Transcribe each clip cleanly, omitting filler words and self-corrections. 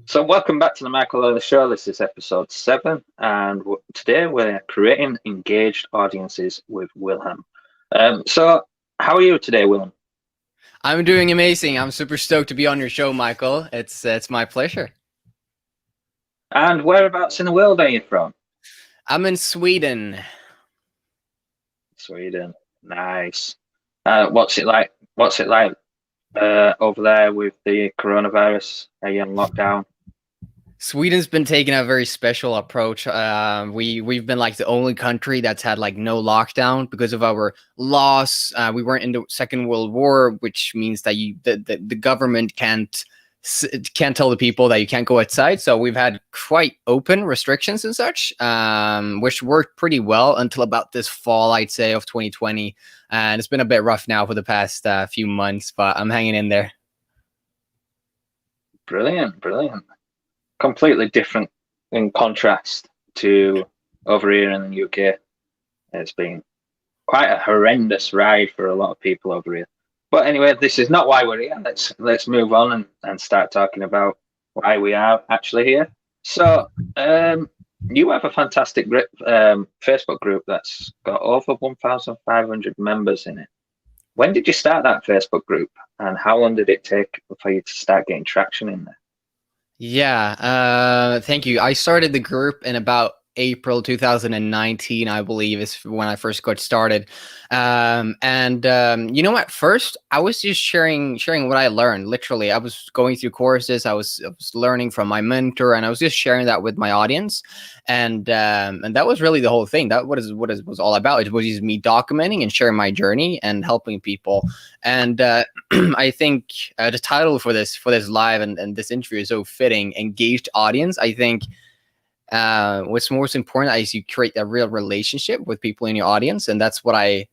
So, welcome back to the Michael Ellis Show. This is episode 7, and today we're creating engaged audiences with Wilhelm. So, how are you today, Wilhelm? I'm doing amazing. I'm super stoked to be on your show, Michael. It's my pleasure. And whereabouts in the world are you from? I'm in Sweden. Sweden. Nice. What's it like? What's it like over there with the coronavirus? Are you on lockdown? Sweden's been taking a very special approach. We've been like the only country that's had like no lockdown because of our laws. We weren't in the Second World War, which means that the government can't tell the people that you can't go outside. So we've had quite open restrictions and such, which worked pretty well until about this fall, I'd say, of 2020. And it's been a bit rough now for the past few months, but I'm hanging in there. Brilliant, brilliant. Completely different in contrast to over here in the UK. It's been quite a horrendous ride for a lot of people over here. But anyway, this is not why we're here. Let's move on and start talking about why we are actually here. So, you have a fantastic Facebook group that's got over 1,500 members in it. When did you start that Facebook group, and how long did it take for you to start getting traction in there? Yeah, thank you. I started the group in about April 2019, I believe, is when I first got started. At first I was just sharing what I learned. Literally, I was going through courses, I was learning from my mentor, and I was just sharing that with my audience. And that was really the whole thing. That what it was all about. It was just me documenting and sharing my journey and helping people. And I think the title for this live and this interview is so fitting. Engaged audience. I think what's most important is you create a real relationship with people in your audience, and that's what I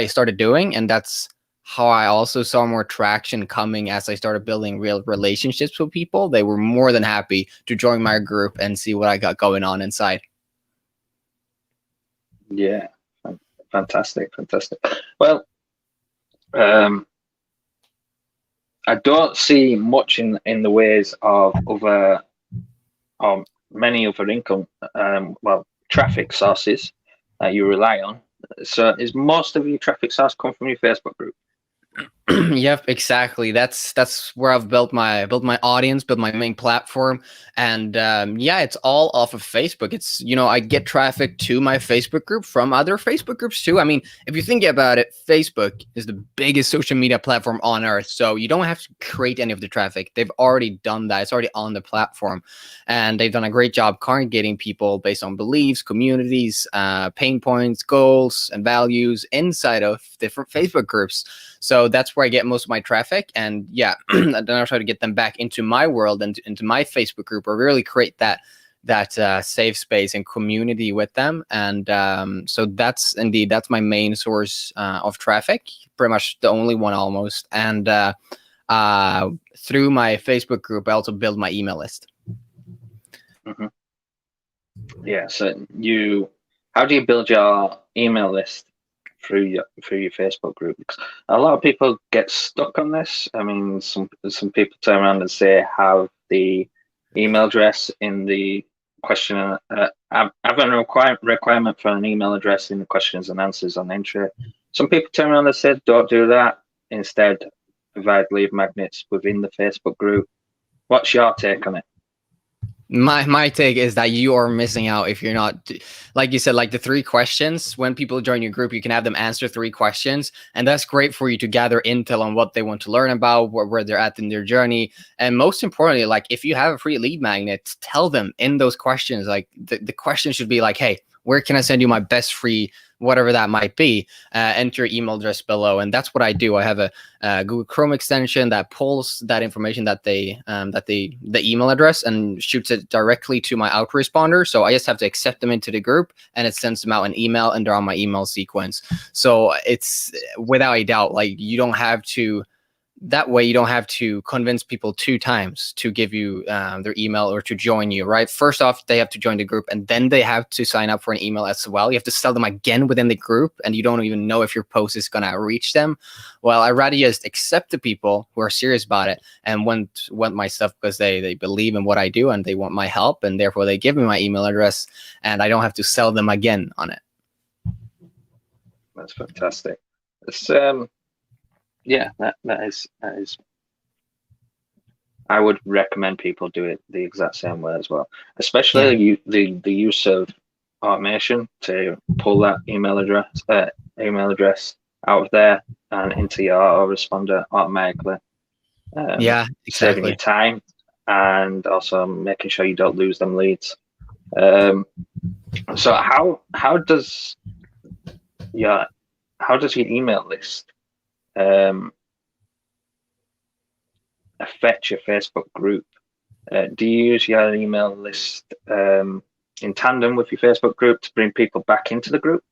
started doing, and that's how I also saw more traction coming as I started building real relationships with people. They were more than happy to join my group and see what I got going on inside. Yeah, fantastic, fantastic. Well, um, I don't see much in the ways of other many other income, traffic sources that you rely on. So, is most of your traffic source come from your Facebook group? Yep, exactly. That's where I've built my audience, built my main platform, and yeah, it's all off of Facebook. It's I get traffic to my Facebook group from other Facebook groups too. I mean, if you think about it, Facebook is the biggest social media platform on earth, so you don't have to create any of the traffic. They've already done that. It's already on the platform, and they've done a great job congregating people based on beliefs, communities, pain points, goals, and values inside of different Facebook groups. So that's where I get most of my traffic. And yeah, then I try to get them back into my world and into my Facebook group, or really create that safe space and community with them. And so that's my main source of traffic, pretty much the only one almost. And through my Facebook group, I also build my email list. Hmm. Yeah. So, how do you build your email list through your Facebook group? Because a lot of people get stuck on this. I mean, some people turn around and say have the email address in the question. Have a requirement for an email address in the questions and answers on entry. Some people turn around and say don't do that. Instead, provide lead magnets within the Facebook group. What's your take on it? My take is that you are missing out if you're not, like you said, like the 3 questions. When people join your group, you can have them answer 3 questions, and that's great for you to gather intel on what they want to learn about, where they're at in their journey. And most importantly, like if you have a free lead magnet, tell them in those questions, like the question should be like, hey, where can I send you my best free whatever that might be? Enter your email address below. And that's what I do. I have a Google Chrome extension that pulls that information, that the email address, and shoots it directly to my autoresponder. So I just have to accept them into the group, and it sends them out an email, and they're on my email sequence. So it's without a doubt, like you don't have to that way you don't have to convince people 2 times to give you their email or to join you, right? First off, they have to join the group, and then they have to sign up for an email as well. You have to sell them again within the group, and you don't even know if your post is going to reach them. Well, I'd rather just accept the people who are serious about it and want my stuff because they believe in what I do and they want my help, and therefore they give me my email address, and I don't have to sell them again on it. That's fantastic. It's yeah, that is. I would recommend people do it the exact same way as well, especially the use of automation to pull that email address out of there and into your autoresponder automatically. Yeah, saving exactly. you time and also making sure you don't lose them leads. So how does your email list affect your Facebook group? Do you use your email list in tandem with your Facebook group to bring people back into the group?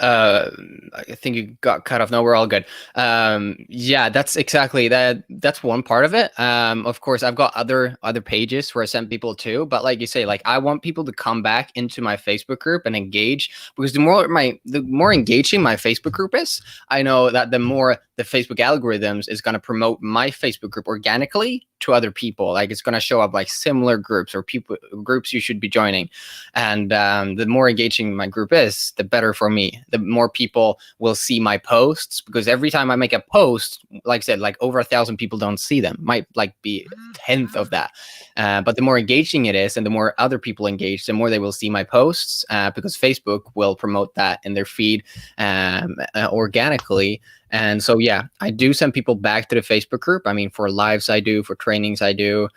I think you got cut off. No, we're all good. Yeah, that's exactly that. That's one part of it. Of course, I've got other pages where I send people to, but like you say, like I want people to come back into my Facebook group and engage, because the more engaging my Facebook group is, I know that the more the Facebook algorithms is going to promote my Facebook group organically to other people. Like it's going to show up like similar groups or groups you should be joining. And the more engaging my group is, the better for me. The more people will see my posts, because every time I make a post, like I said, like over 1,000 people don't see them. Might like be a tenth of that. But the more engaging it is and the more other people engage, the more they will see my posts, because Facebook will promote that in their feed organically. And so, yeah, I do send people back to the Facebook group. I mean, for lives I do, for trainings I do,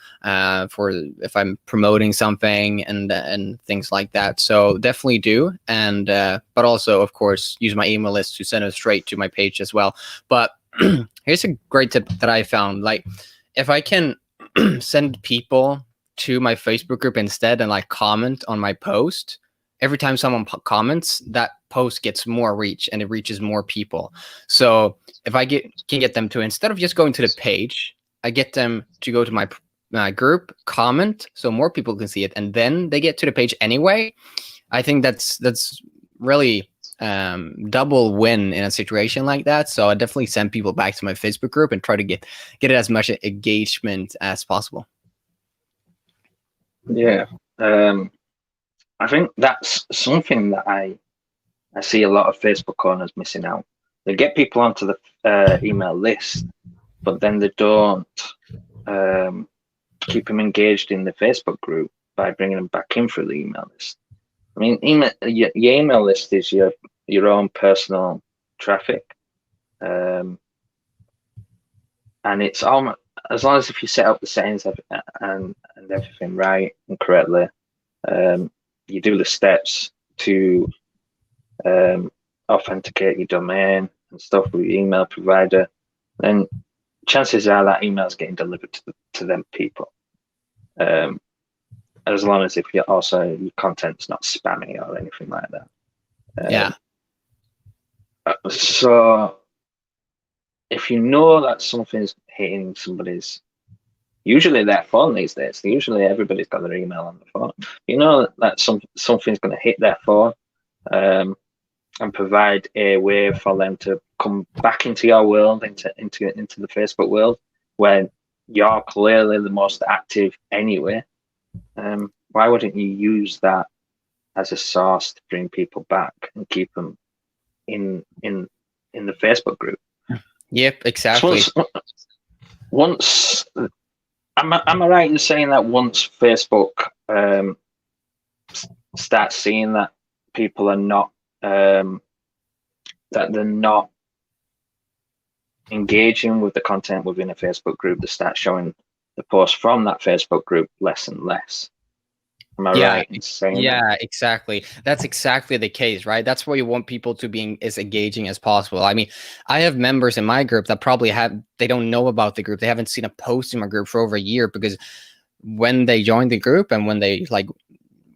for if I'm promoting something and things like that. So definitely do. And but also, of course, use my email list to send it straight to my page as well. But here's a great tip that I found. Like, if I can send people to my Facebook group instead and like comment on my post, every time someone comments, that post gets more reach and it reaches more people. So if I can get them to, instead of just going to the page, I get them to go to my group, comment, so more people can see it, and then they get to the page anyway. I think that's really double win in a situation like that. So I definitely send people back to my Facebook group and try to get it as much engagement as possible. Yeah. I think that's something that I see a lot of Facebook owners missing out. They get people onto the email list, but then they don't keep them engaged in the Facebook group by bringing them back in through the email list. I mean, your email list is your own personal traffic, and it's almost, as long as if you set up the settings and everything right and correctly, you do the steps to authenticate your domain and stuff with your email provider, then chances are that email is getting delivered to them people. As long as if your content's not spammy or anything like that. Yeah. So if you know that something's hitting somebody's, usually their phone these days, usually everybody's got their email on the phone. You know that something's going to hit their phone, and provide a way for them to come back into your world, into the Facebook world, when you're clearly the most active anyway. Why wouldn't you use that as a source to bring people back and keep them in the Facebook group? Yep, exactly. So once am I right in saying that once Facebook starts seeing that people are not that they're not engaging with the content within a Facebook group, they start showing the posts from that Facebook group less and less? Am I right in saying that? Yeah, exactly. That's exactly the case, right? That's why you want people to be as engaging as possible. I mean, I have members in my group that probably they don't know about the group. They haven't seen a post in my group for over a year, because when they joined the group and when they like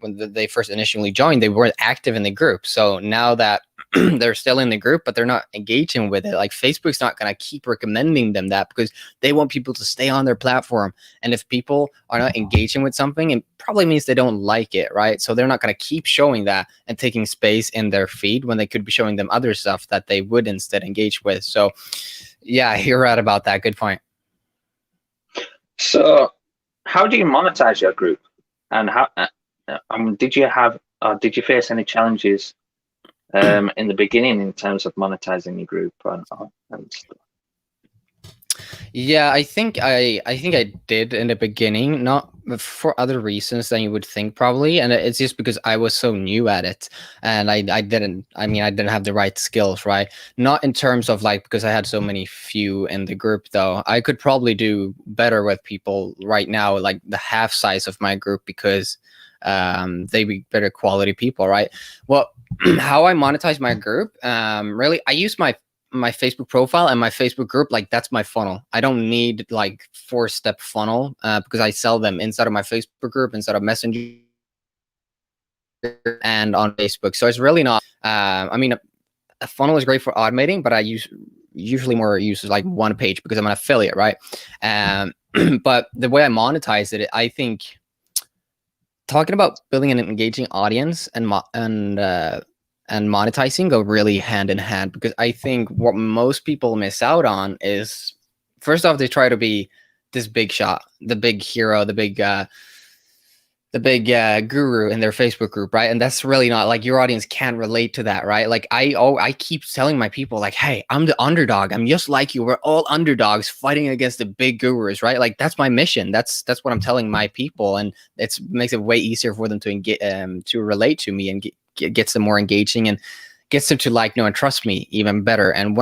they first initially joined, they weren't active in the group. So now that they're still in the group, but they're not engaging with it, like Facebook's not going to keep recommending them that, because they want people to stay on their platform. And if people are not engaging with something, it probably means they don't like it, right? So they're not going to keep showing that and taking space in their feed when they could be showing them other stuff that they would instead engage with. So yeah, you're right about that. Good point. So how do you monetize your group, and how did you face any challenges in the beginning in terms of monetizing your group and stuff? Yeah, I think I did in the beginning, not for other reasons than you would think probably, and it's just because I was so new at it, and I didn't have the right skills, right? Not in terms of like, because I had so many few in the group though. I could probably do better with people right now, like the half size of my group, because they be better quality people, right? Well, how I monetize my group, really, I use my Facebook profile and my Facebook group, like that's my funnel. I don't need like 4-step funnel because I sell them inside of my Facebook group, inside of Messenger, and on Facebook. So it's really not. I mean, a funnel is great for automating, but I usually more use like one page because I'm an affiliate, right? But the way I monetize it, I think talking about building an engaging audience and monetizing go really hand in hand, because I think what most people miss out on is, first off, they try to be this big shot, the big hero, the big guru in their Facebook group, right? And that's really not, like, your audience can't relate to that, right? Like I keep telling my people, like, hey, I'm the underdog. I'm just like you. We're all underdogs fighting against the big gurus, right? Like that's my mission. That's what I'm telling my people, and it makes it way easier for them to relate to me, and gets them more engaging and gets them to like, know, and trust me even better. And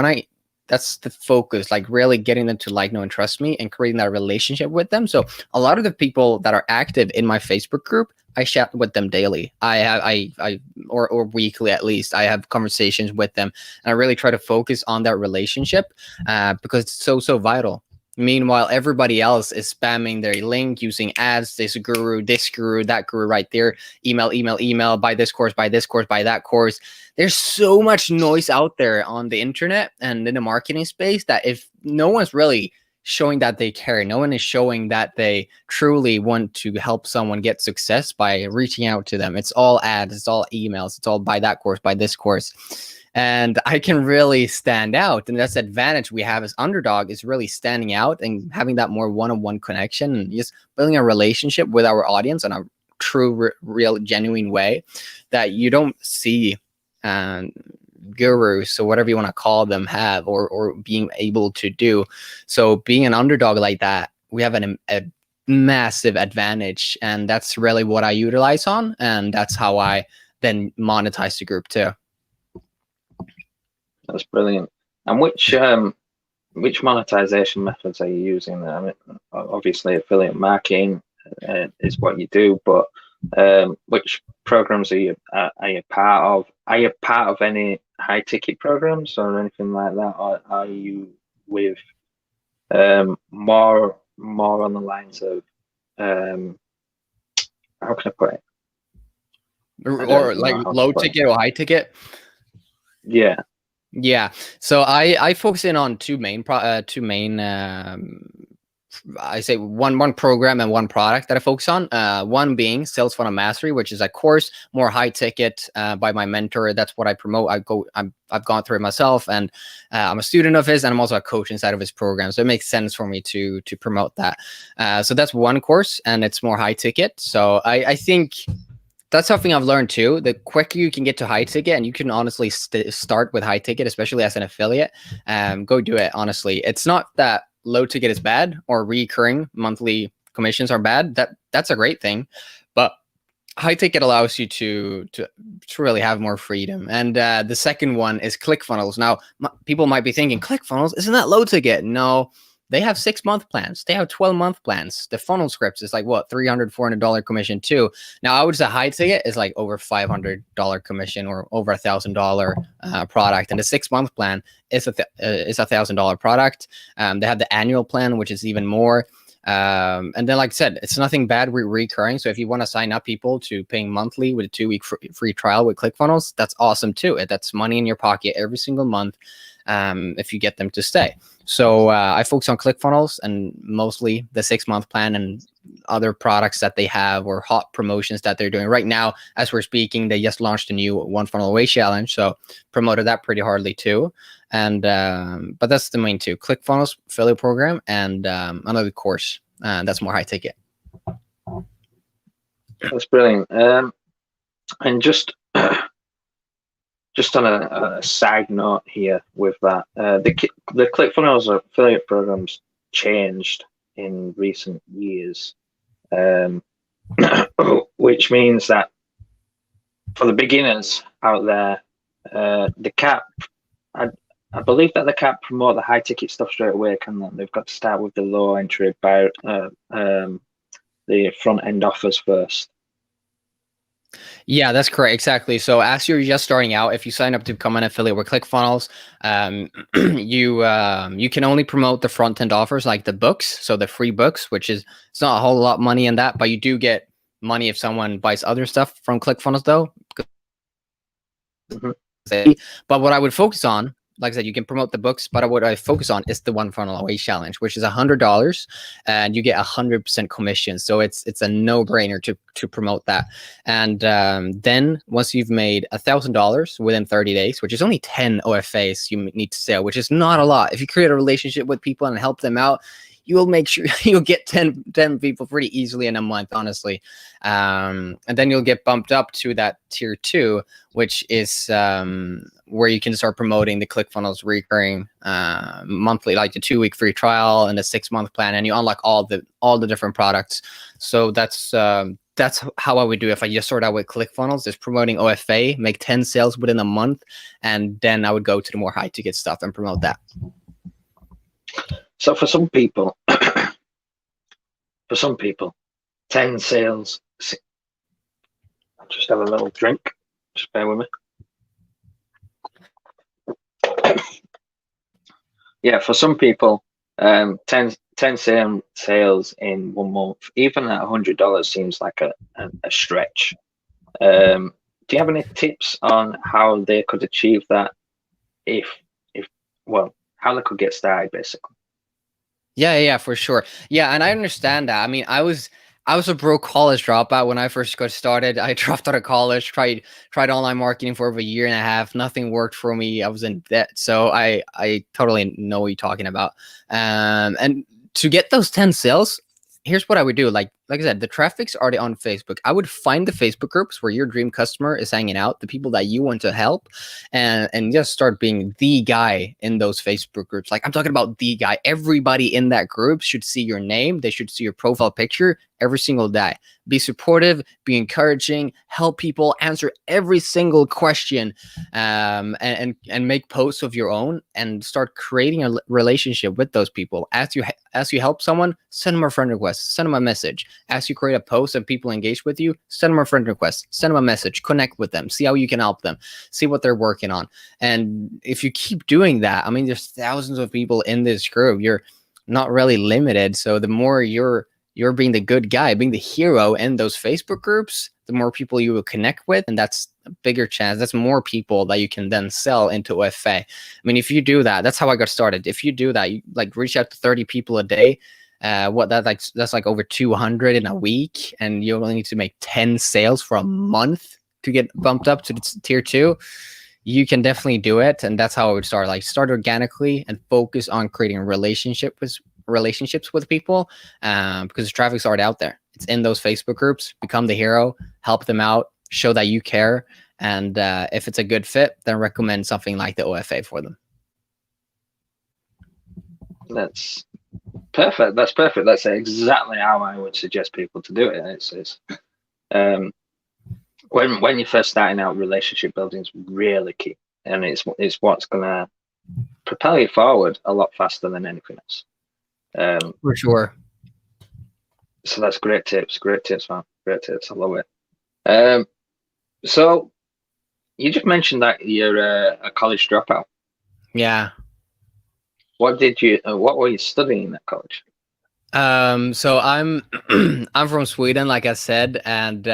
that's the focus, like really getting them to like, know, and trust me, and creating that relationship with them. So a lot of the people that are active in my Facebook group, I chat with them daily. Or weekly at least. I have conversations with them, and I really try to focus on that relationship because it's so vital. Meanwhile, everybody else is spamming their link using ads, this guru, that guru right there, email, buy this course, buy that course. There's so much noise out there on the internet and in the marketing space that if no one's really showing that they care, no one is showing that they truly want to help someone get success by reaching out to them. It's all ads, it's all emails, it's all buy that course, buy this course. And I can really stand out. And that's the advantage we have as underdog, is really standing out and having that more one-on-one connection and just building a relationship with our audience in a true, real, genuine way that you don't see gurus, or whatever you want to call them, have or being able to do. So being an underdog like that, we have a massive advantage. And that's really what I utilize on. And that's how I then monetize the group too. That's brilliant. And which monetization methods are you using there? I mean, obviously affiliate marketing is what you do, but which programs are you part of? Are you part of any high ticket programs or anything like that, or are you with more on the lines of how can I put it? Or like low ticket or high ticket? Yeah. Yeah, so I focus in on two main I say one program and one product that I focus on. One being Sales Funnel Mastery, which is a course, more high ticket, by my mentor. That's what I promote. I've gone through it myself, and I'm a student of his, and I'm also a coach inside of his program. So it makes sense for me to promote that. So that's one course, and it's more high ticket. So I think that's something I've learned too. The quicker you can get to high ticket, and you can honestly start with high ticket, especially as an affiliate, go do it. Honestly, it's not that low ticket is bad or recurring monthly commissions are bad. That's a great thing, but high ticket allows you to really have more freedom. And the second one is ClickFunnels. Now, people might be thinking, ClickFunnels, isn't that low ticket? No. They have 6-month plans. They have 12-month plans. The funnel scripts is like what, $300, $400 commission too. Now I would say high ticket is like over $500 commission or over $1,000 product. And the 6-month plan is $1,000 product. They have the annual plan, which is even more. And then, like I said, it's nothing bad with recurring. So if you want to sign up people to paying monthly with a 2-week free trial with ClickFunnels, that's awesome too. That's money in your pocket every single month if you get them to stay. So I focus on ClickFunnels and mostly the 6-month plan and other products that they have or hot promotions that they're doing right now. As we're speaking, they just launched a new One Funnel Away challenge, so promoted that pretty hardly too. And but that's the main two: ClickFunnels affiliate program and another course that's more high ticket. That's brilliant. And just on a side note here with that, the ClickFunnels affiliate programs changed in recent years, which means that for the beginners out there, the cap, I believe that the cap promote the high ticket stuff straight away. They've got to start with the low entry by the front end offers first. Yeah, that's correct. Exactly. So as you're just starting out, if you sign up to become an affiliate with ClickFunnels, you can only promote the front end offers like the books. So the free books, which is, it's not a whole lot of money in that, but you do get money if someone buys other stuff from ClickFunnels though. Mm-hmm. But what I would focus on, like I said, you can promote the books, but what I focus on is the One Funnel Away challenge, which is $100 and you get 100% commission. So it's a no-brainer to promote that. And then once you've made $1,000 within 30 days, which is only 10 OFAs you need to sell, which is not a lot. If you create a relationship with people and help them out, you will make sure you'll get 10 people pretty easily in a month, honestly. And then you'll get bumped up to that tier 2, which is where you can start promoting the ClickFunnels recurring monthly, like the 2-week free trial and a 6-month plan, and you unlock all the different products. So that's how I would do if I just start out with ClickFunnels, is promoting OFA, make 10 sales within a month, and then I would go to the more high ticket stuff and promote that. So for some people, 10 sales. I'll just have a little drink. Just bear with me. Yeah, for some people, 10 sales in 1 month, even at $100, seems like a stretch. Do you have any tips on how they could achieve that? How they could get started, basically? Yeah, for sure. Yeah, and I understand that. I mean, I was a broke college dropout when I first got started. I dropped out of college, tried online marketing for over 1.5 years. Nothing worked for me. I was in debt. So I totally know what you're talking about. And to get those 10 sales, here's what I would do. Like I said, the traffic's already on Facebook. I would find the Facebook groups where your dream customer is hanging out, the people that you want to help, and just start being the guy in those Facebook groups. Like, I'm talking about the guy. Everybody in that group should see your name. They should see your profile picture every single day. Be supportive, be encouraging, help people, answer every single question, and make posts of your own, and start creating a relationship with those people. As you help someone, send them a friend request, send them a message. As you create a post and people engage with you, send them a friend request, send them a message, connect with them, see how you can help them, see what they're working on. And if you keep doing that, I mean, there's thousands of people in this group. You're not really limited. So the more you're being the good guy, being the hero in those Facebook groups, the more people you will connect with. And that's a bigger chance. That's more people that you can then sell into OFA. I mean, if you do that, that's how I got started. If you do that, you like reach out to 30 people a day. That's like over 200 in a week, and you only need to make 10 sales for a month to get bumped up to the tier 2. You can definitely do it. And that's how I would start. Like, start organically and focus on creating relationships with people, because the traffic's already out there. It's in those Facebook groups. Become the hero, help them out, show that you care, and if it's a good fit, then recommend something like the OFA for them. That's perfect. That's perfect. That's exactly how I would suggest people to do it. It's when you're first starting out, relationship building is really key, and it's what's gonna propel you forward a lot faster than anything else. For sure. So that's great tips, man. Great tips. I love it. So you just mentioned that you're a college dropout. Yeah. What were you studying at college? So I'm I'm from Sweden, like I said, and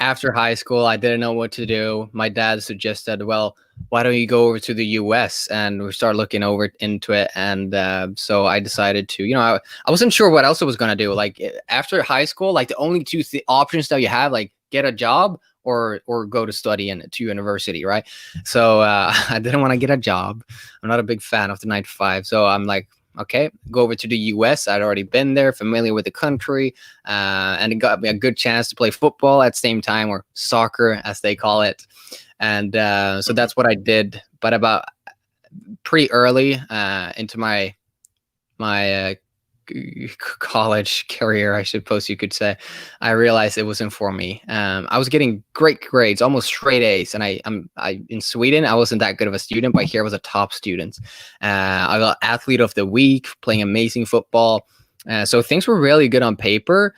after high school, I didn't know what to do. My dad suggested, well, why don't you go over to the U.S. and we start looking over into it, and so I decided to, I wasn't sure what else I was gonna do. Like after high school, like the only two options that you have, like get a job or go to study to university, right? So I didn't want to get a job. I'm not a big fan of the 9 to 5, so I'm like, okay, go over to the US. I'd already been there, familiar with the country, and it got me a good chance to play football at the same time, or soccer as they call it. And so that's what I did. But about pretty early into my college career, I suppose you could say, I realized it wasn't for me. I was getting great grades, almost straight A's, and I in Sweden I wasn't that good of a student, but here I was a top student. I got athlete of the week, playing amazing football. So things were really good on paper,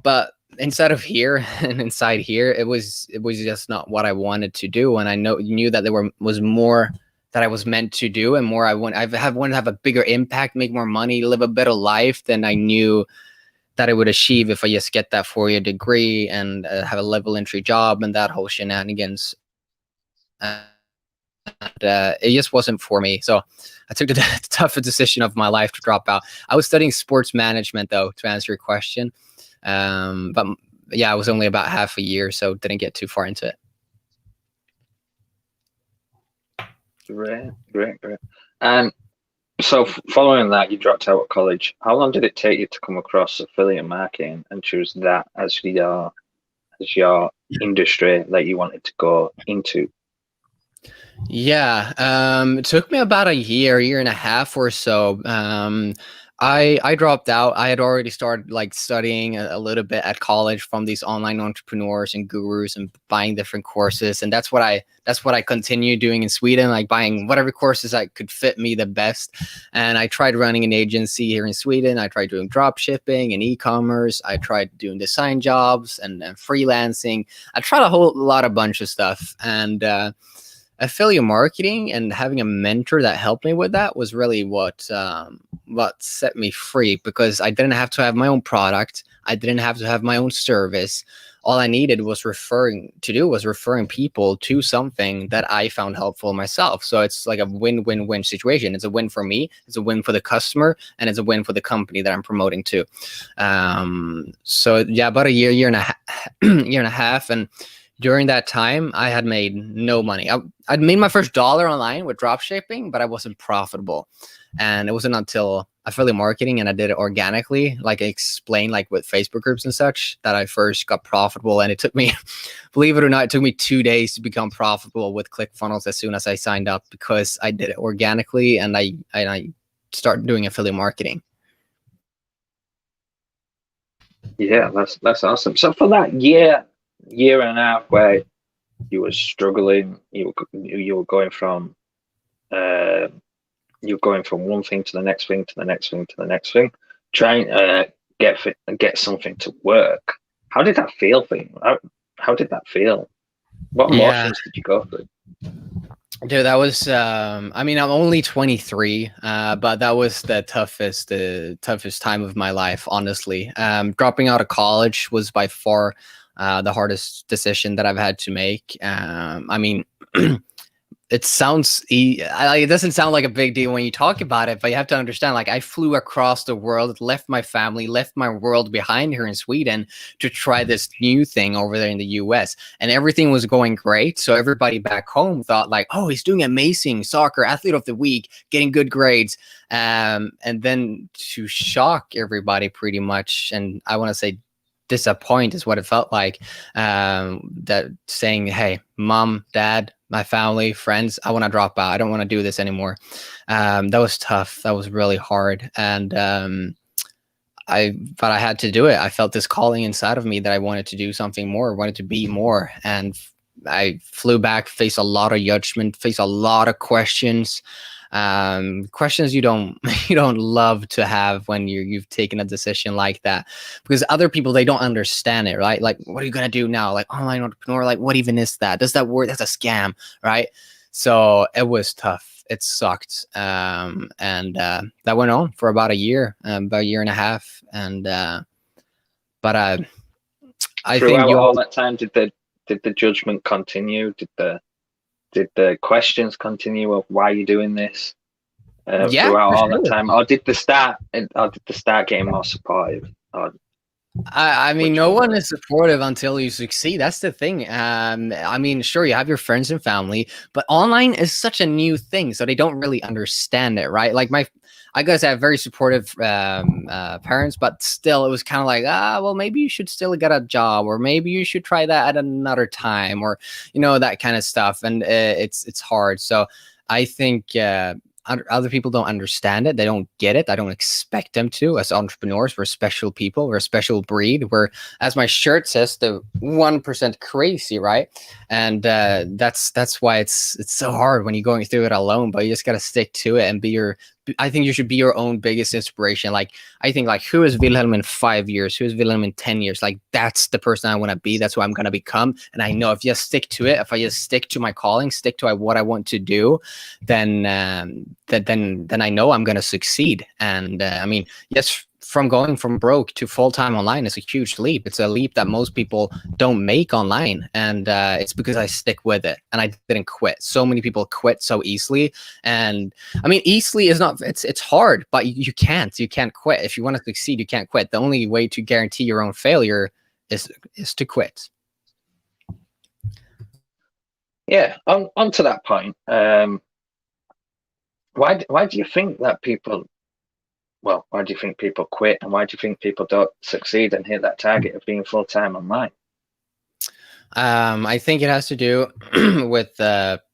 but inside of here and inside here, it was just not what I wanted to do, and I knew that there was more that I was meant to do, and more I wanted to have a bigger impact, make more money, live a better life than I knew that I would achieve if I just get that 4-year degree and have a level entry job and that whole shenanigans. It just wasn't for me. So I took the toughest decision of my life to drop out. I was studying sports management, though, to answer your question. But yeah, I was only about half a year, so didn't get too far into it. Great. And so following that, you dropped out of college. How long did it take you to come across affiliate marketing and choose that as your industry that you wanted to go into? Yeah, it took me about a year and a half or so. I dropped out. I had already started like studying a little bit at college from these online entrepreneurs and gurus and buying different courses. And that's what I continued doing in Sweden, like buying whatever courses that could fit me the best. And I tried running an agency here in Sweden. I tried doing drop shipping and e-commerce. I tried doing design jobs and freelancing. I tried a bunch of stuff. And affiliate marketing and having a mentor that helped me with that was really what set me free, because I didn't have to have my own product. I didn't have to have my own service. All I needed was referring people to something that I found helpful myself. So it's like a win-win-win situation. It's a win for me, it's a win for the customer, and it's a win for the company that I'm promoting to. So yeah, about a year and a half, and during that time, I had made no money. I'd made my first dollar online with drop shipping, but I wasn't profitable. And it wasn't until affiliate marketing, and I did it organically, like I explained, like with Facebook groups and such, that I first got profitable. And it took me, believe it or not, it took me 2 days to become profitable with ClickFunnels as soon as I signed up, because I did it organically and I started doing affiliate marketing. Yeah, that's awesome. So for that year and a half where you were struggling, you were going from one thing to the next thing to the next thing to the next thing, trying to get something to work. How did that feel for you? How did that feel? What emotions did you go through? Dude, that was I mean, I'm only 23, but that was the toughest time of my life, honestly. Dropping out of college was by far the hardest decision that I've had to make. I mean, it doesn't sound like a big deal when you talk about it, but you have to understand, like, I flew across the world, left my family, left my world behind here in Sweden to try this new thing over there in the US, and everything was going great. So everybody back home thought like, oh, he's doing amazing, soccer athlete of the week, getting good grades. And then to shock everybody pretty much, and I want to say disappoint is what it felt like, that saying, hey, mom, dad, my family, friends, I want to drop out. I don't want to do this anymore. That was tough. That was really hard. And but I had to do it. I felt this calling inside of me that I wanted to do something more, wanted to be more. And I flew back, faced a lot of judgment, faced a lot of questions. Questions you don't love to have when you've taken a decision like that, because other people, they don't understand it, right? Like, what are you gonna do now? Like, online entrepreneur, like, what even is that? Does that work? That's a scam, right? So it was tough. it sucked. And that went on for about a year and a half. And but I think Throughout all that time, did the judgment continue? Did the questions continue of why you're doing this yeah, throughout for all that sure. time, or did the start getting more supportive? Or I mean, which no one one was is supportive until you succeed. That's the thing. I mean, sure, you have your friends and family, but online is such a new thing, so they don't really understand it, right? Like I guess I have very supportive parents, but still, it was kind of like, well, maybe you should still get a job, or maybe you should try that at another time, or that kind of stuff. And it's hard. So I think. Other people don't understand it. They don't get it. I don't expect them to. As entrepreneurs, we're special people. We're a special breed. We're, as my shirt says, the 1% crazy, right? And that's why it's so hard when you're going through it alone. But you just gotta stick to it and be your. I think you should be your own biggest inspiration. Like I think, like, who is Wilhelm in 5 years? Who is Wilhelm in 10 years? Like that's the person I want to be. That's who I'm gonna become. And I know if you just stick to it, if I just stick to my calling, stick to what I want to do, then I know I'm going to succeed. And I mean, yes, from going from broke to full-time online is a huge leap. It's a leap that most people don't make online, and it's because I stick with it and I didn't quit. So many people quit so easily, and I mean, easily is not. It's hard, but you can't quit. If you want to succeed, you can't quit. The only way to guarantee your own failure is to quit. Yeah, on to that point. Why do you think that people? Well, why do you think people quit, and why do you think people don't succeed and hit that target of being full-time online? I think it has to do with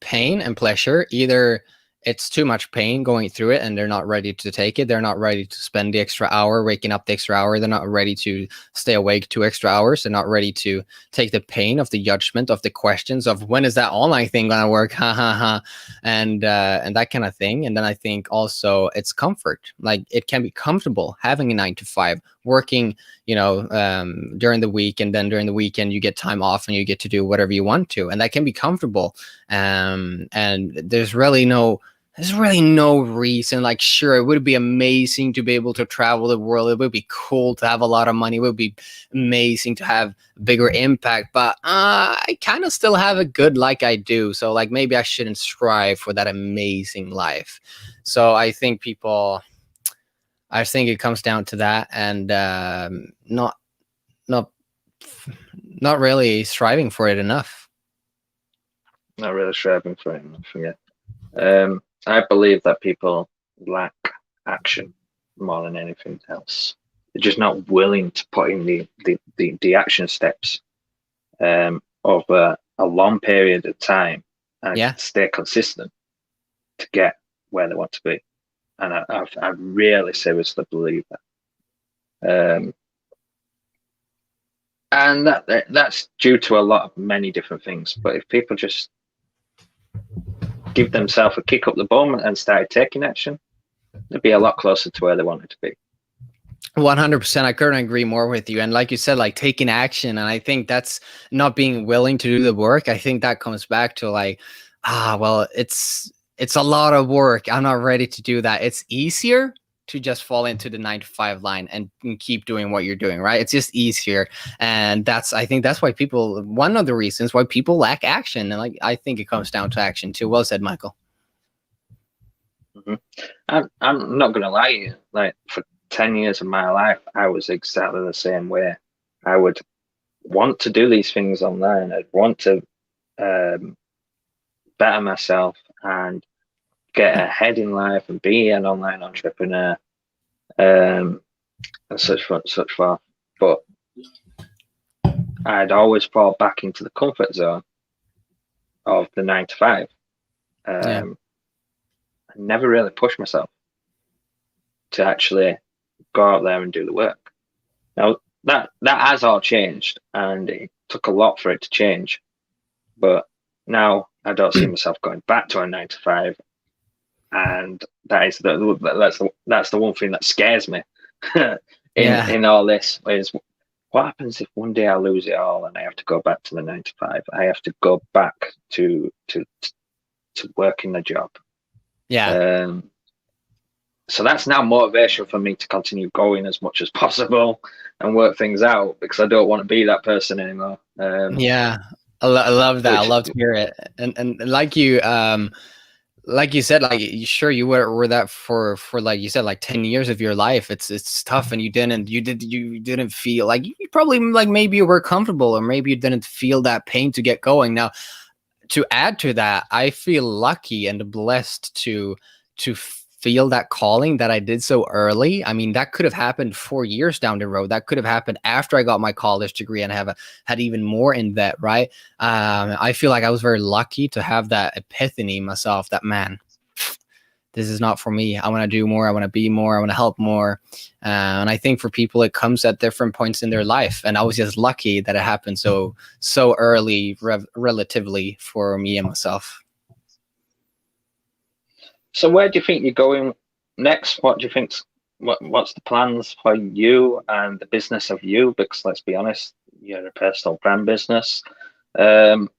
pain and pleasure. Either it's too much pain going through it and they're not ready to take it. They're not ready to spend the extra hour, waking up the extra hour. They're not ready to stay awake 2 extra hours. They're not ready to take the pain of the judgment, of the questions of when is that online thing going to work? Ha ha ha. And that kind of thing. And then I think also it's comfort. Like it can be comfortable having a 9 to 5, working, during the week, and then during the weekend you get time off and you get to do whatever you want to, and that can be comfortable. And there's really no reason. Like, sure, it would be amazing to be able to travel the world. It would be cool to have a lot of money. It would be amazing to have bigger impact, but I kind of still have it good like I do. So like maybe I shouldn't strive for that amazing life. So I think it comes down to that, and not really striving for it enough. Not really striving for it enough. Yeah. I believe that people lack action more than anything else. They're just not willing to put in the action steps over a long period of time and stay consistent to get where they want to be. And I really seriously believe that. And that's due to many different things. But if people just give themselves a kick up the bum and started taking action, they'd be a lot closer to where they wanted to be. 100%. I couldn't agree more with you. And like you said, like taking action. And I think that's not being willing to do the work. I think that comes back to like, well, it's a lot of work. I'm not ready to do that. It's easier to just fall into the 9 to 5 line and keep doing what you're doing, right? It's just easier. And I think that's why one of the reasons why people lack action. And like, I think it comes down to action too. Well said, Michael. Mm-hmm. I'm not going to lie to you. Like for 10 years of my life, I was exactly the same way. I would want to do these things online. I'd want to better myself and get ahead in life and be an online entrepreneur, and such forth. But I'd always fall back into the comfort zone of the 9 to 5. I never really pushed myself to actually go out there and do the work. Now that has all changed, and it took a lot for it to change. But now I don't see myself going back to a 9 to 5. And that's the one thing that scares me in all this is what happens if one day I lose it all and I have to go back to the 9 to 5. I have to go back to working the job. Yeah. So that's now motivation for me to continue going as much as possible and work things out, because I don't want to be that person anymore. Yeah. I love that. I Which love to hear it. And like you said, like sure you were that for like you said, like 10 years of your life. It's tough, and you didn't feel like, you probably, like, maybe you were comfortable, or maybe you didn't feel that pain to get going. Now, to add to that, I feel lucky and blessed to feel that calling that I did so early. I mean, that could have happened 4 years down the road. That could have happened after I got my college degree and had even more in debt, right? I feel like I was very lucky to have that epiphany myself, that, man, this is not for me. I want to do more. I want to be more. I want to help more. And I think for people, it comes at different points in their life. And I was just lucky that it happened so early, relatively, for me and myself. So where do you think you're going next? What do you think's what's the plans for you and the business of you? Because let's be honest, you're a personal brand business. Um,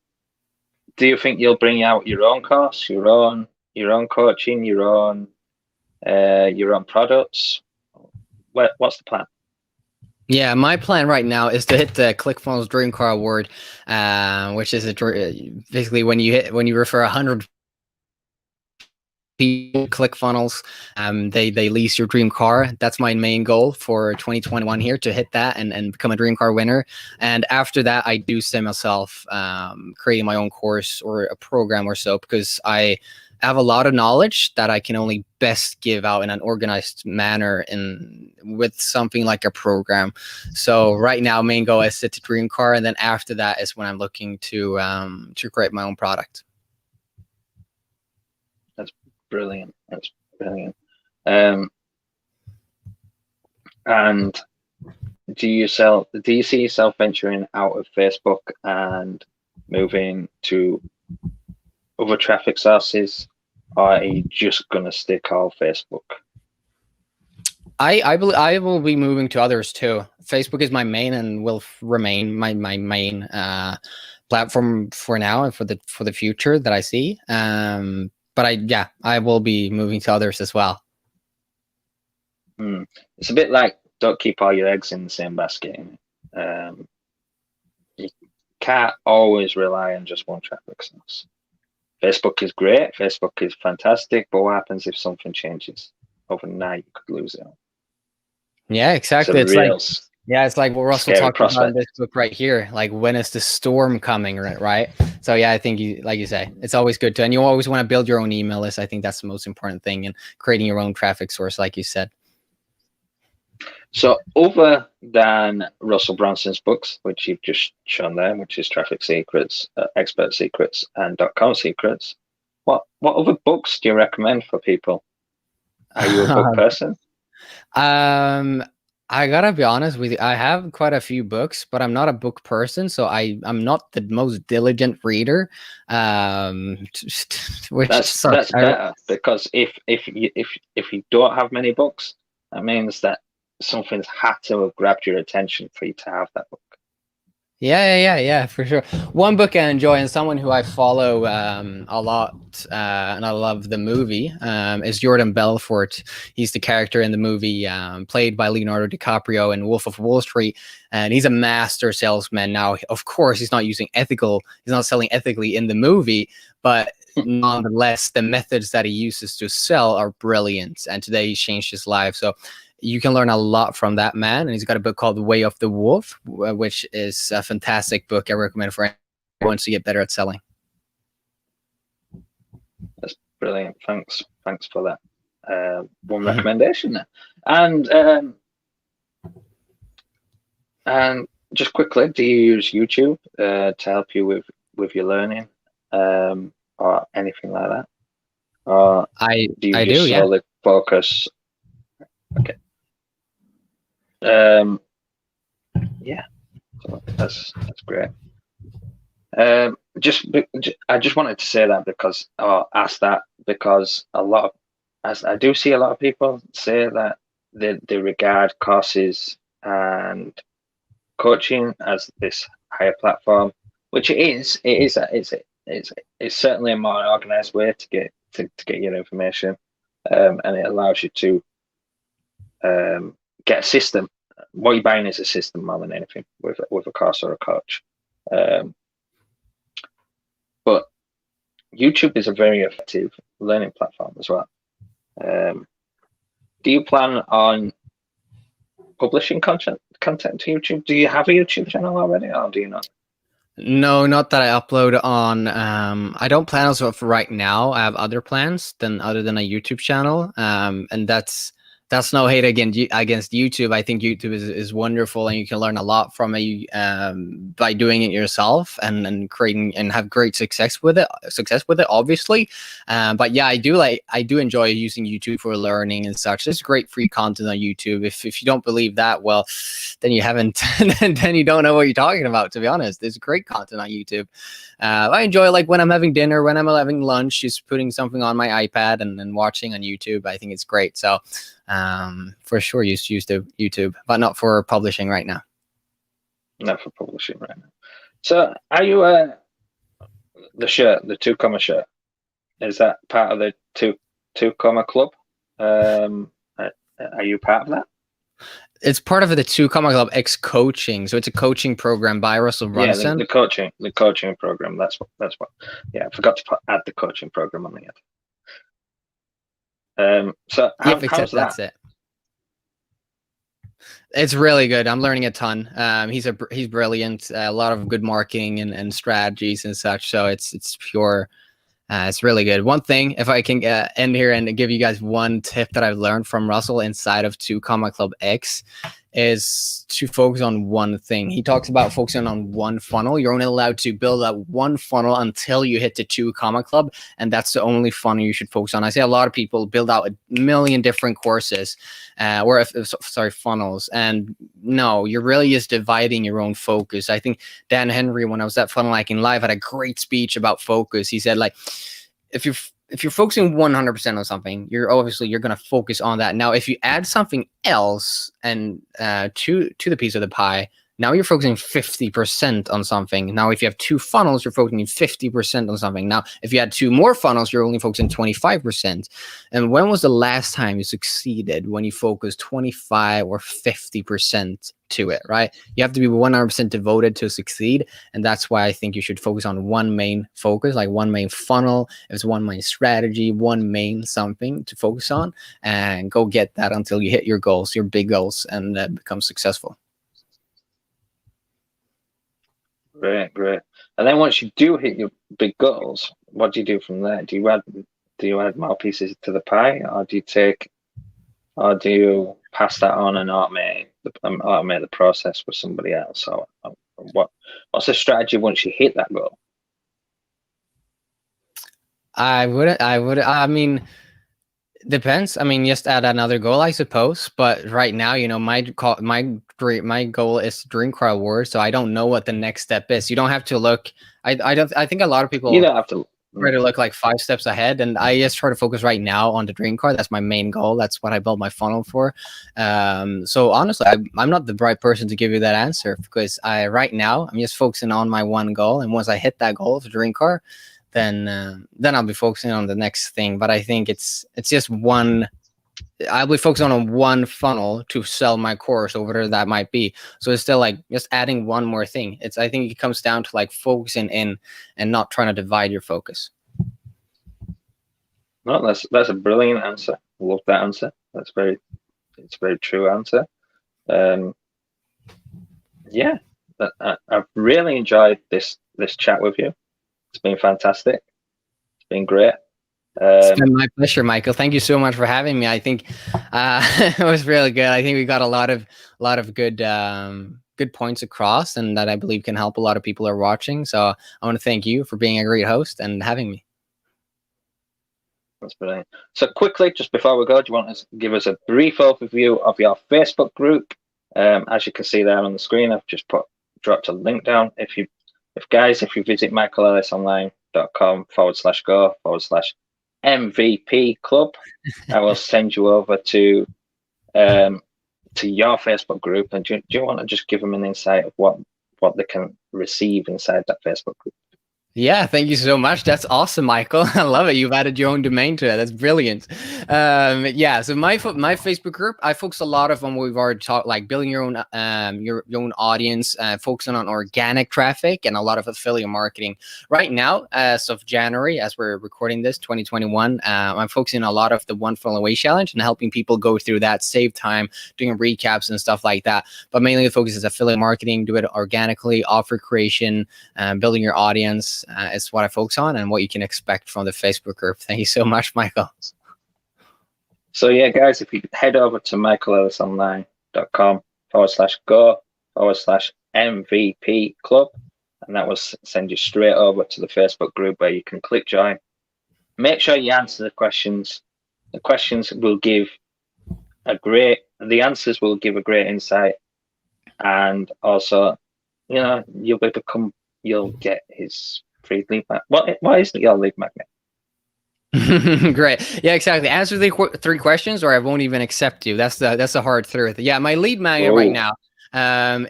do you think you'll bring out your own course, your own coaching, your own products? What's the plan? Yeah, my plan right now is to hit the ClickFunnels Dream Car Award, which is basically when you refer 100 people ClickFunnels, they lease your dream car. That's my main goal for 2021 here, to hit that and become a dream car winner. And after that, I do see myself creating my own course or a program or so, because I have a lot of knowledge that I can only best give out in an organized manner with something like a program. So right now, main goal is to dream car, and then after that is when I'm looking to create my own product. That's brilliant. That's brilliant. And do you see yourself venturing out of Facebook and moving to other traffic sources, or are you just gonna stick all Facebook? I believe I will be moving to others too. Facebook is my main and will remain my main platform for now and for the future that I see. But I will be moving to others as well. It's a bit like, don't keep all your eggs in the same basket. You can't always rely on just one traffic source. Facebook is great, Facebook is fantastic, but what happens if something changes overnight? You could lose it all. Yeah, exactly. It's like what Russell talked prospect. about in this book right here. Like, when is the storm coming, right? So yeah, I think like you say, it's always good to, and you always want to build your own email list. I think that's the most important thing, and creating your own traffic source, like you said. So other than Russell Brunson's books, which you've just shown there, which is Traffic Secrets, Expert Secrets, and .com Secrets, what other books do you recommend for people? Are you a book person? I gotta be honest with you. I have quite a few books, but I'm not a book person, so I'm not the most diligent reader. Which that's better, because if you don't have many books, that means that something's had to have grabbed your attention for you to have that book. Yeah, for sure. One book I enjoy, and someone who I follow a lot, and I love the movie, is Jordan Belfort. He's the character in the movie, played by Leonardo DiCaprio in Wolf of Wall Street, and he's a master salesman. Now, of course, he's not selling ethically in the movie, but nonetheless, the methods that he uses to sell are brilliant, and today he's changed his life. So you can learn a lot from that man. And he's got a book called The Way of the Wolf, which is a fantastic book. I recommend for anyone who wants to get better at selling. That's brilliant. Thanks for that. One recommendation there. And just quickly, do you use YouTube to help you with your learning, or anything like that? Or do you solely focus? Okay. Yeah, so that's great. I just wanted to say that because as I do see a lot of people say that they regard courses and coaching as this higher platform, which it is. It's certainly a more organized way to to get your information, and it allows you to get a system. What you're buying is a system more than anything with a course or a coach. But YouTube is a very effective learning platform as well. Do you plan on publishing content to YouTube? Do you have a YouTube channel already, or do you not? No, not that I upload on. I don't plan as of right now. I have other plans other than a YouTube channel. And that's no hate against YouTube. I think YouTube is wonderful, and you can learn a lot from it by doing it yourself and creating and have great success with it. Obviously. But yeah, I do enjoy using YouTube for learning and such. There's great free content on YouTube. If you don't believe that, well, then you haven't. Then you don't know what you're talking about. To be honest, there's great content on YouTube. I enjoy, like, when I'm having dinner, when I'm having lunch, just putting something on my iPad and watching on YouTube. I think it's great. So for sure, use YouTube, but not for publishing right now. Not for publishing right now. So are you the shirt, the 2 Comma shirt? Is that part of the 2 Comma club? Are you part of that? It's part of the 2 Comma Club X coaching. So it's a coaching program by Russell Brunson. Yeah, the coaching program. That's what. Yeah, I forgot to add the coaching program on the end. So how's that? That's it. It's really good. I'm learning a ton. He's brilliant. A lot of good marketing and strategies and such. So it's pure. It's really good. One thing, if I can end here and give you guys one tip that I've learned from Russell inside of 2 Comma Club X, is to focus on one thing. He talks about focusing on one funnel. You're only allowed to build up one funnel until you hit the 2 Comma Club, and that's the only funnel you should focus on. I see a lot of people build out a million different courses, funnels, and no, you're really just dividing your own focus. I think Dan Henry, when I was at Funnel Hacking Live, had a great speech about focus. He said, like, if you're focusing 100% on something, you're going to focus on that. Now, if you add something else and to the piece of the pie, now you're focusing 50% on something. Now, if you have 2 funnels, you're focusing 50% on something. Now, if you add 2 more funnels, you're only focusing 25%. And when was the last time you succeeded when you focused 25 or 50% to it, right? You have to be 100% devoted to succeed. And that's why I think you should focus on one main focus, like one main funnel. If it's one main strategy, one main something to focus on, and go get that until you hit your goals, your big goals, and become successful. Great. And then once you do hit your big goals, what do you do from there? Do you add more pieces to the pie, or do you pass that on and automate the process with somebody else? Or what's the strategy once you hit that goal? I mean, depends. I mean, just add another goal, I suppose. But right now, my goal is Dream Car Award, so I don't know what the next step is. You don't have to look. I think a lot of people. You don't have to try to look like 5 steps ahead, and I just try to focus right now on the dream car. That's my main goal. That's what I built my funnel for. So honestly, I'm not the right person to give you that answer, because right now I'm just focusing on my one goal, and once I hit that goal of the dream car, then I'll be focusing on the next thing. But I think it's just one. I'll be focusing on one funnel to sell my course, or whatever that might be. So it's still like just adding one more thing. I think it comes down to like focusing in and not trying to divide your focus. No, that's a brilliant answer. I love that answer. It's a very true answer. Yeah, I've really enjoyed this chat with you. It's been fantastic. It's been great. It's been my pleasure, Michael. Thank you so much for having me. I think it was really good. I think we got a lot of good points across, and that I believe can help a lot of people who are watching. So I want to thank you for being a great host and having me. That's brilliant. So quickly, just before we go, do you want to give us a brief overview of your Facebook group? As you can see there on the screen, I've just dropped a link down. If you visit michaelelisonline.com/go/MVP club, I will send you over to your Facebook group. And do you want to just give them an insight of what they can receive inside that Facebook group? Yeah, thank you so much. That's awesome, Michael. I love it. You've added your own domain to it. That's brilliant. Yeah. So my Facebook group, I focus a lot of on what we've already talked, like building your own audience, focusing on organic traffic and a lot of affiliate marketing. Right now, as of January, as we're recording this, 2021, I'm focusing a lot of the One Funnel Away challenge and helping people go through that, save time, doing recaps and stuff like that. But mainly the focus is affiliate marketing. Do it organically, offer creation, building your audience. Is what I focus on and what you can expect from the Facebook group. Thank you so much, Michael. So yeah, guys, if you head over to michaelelisonline.com/go/MVP club, and that will send you straight over to the Facebook group where you can click join. Make sure you answer the questions. The questions will give the answers will give a great insight, and also, you'll get his free lead magnet. What is your lead magnet? Great. Yeah, exactly. Answer the 3 questions or I won't even accept you. That's the hard truth. Yeah, my lead magnet right now.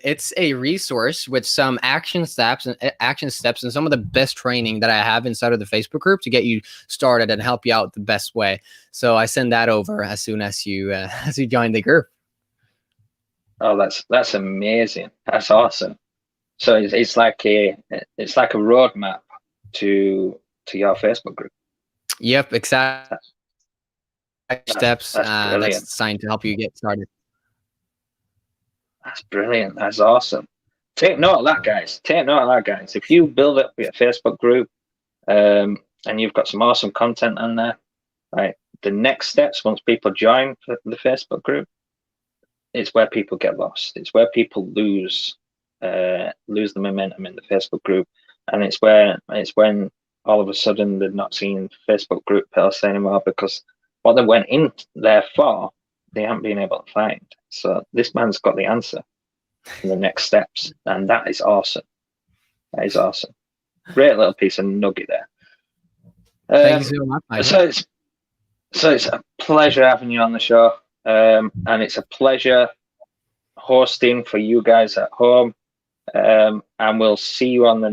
It's a resource with some action steps and some of the best training that I have inside of the Facebook group to get you started and help you out the best way. So I send that over as soon as you as you join the group. Oh, that's amazing. That's awesome. So it's like a roadmap to your Facebook group. Yep, exactly. Steps that's designed to help you get started. That's brilliant. That's awesome. Take note of that, guys. Take note of that, guys. If you build up your Facebook group, and you've got some awesome content on there, right? The next steps, once people join the Facebook group, it's where people get lost. It's where people lose the momentum in the Facebook group, and it's when all of a sudden they're not seeing Facebook group posts anymore because what they went in there for, they haven't been able to find. So this man's got the answer for the next steps, and that is awesome. That is awesome. Great little piece of nugget there. Thank you so much, Michael. So it's a pleasure having you on the show, and it's a pleasure hosting for you guys at home. And we'll see you on the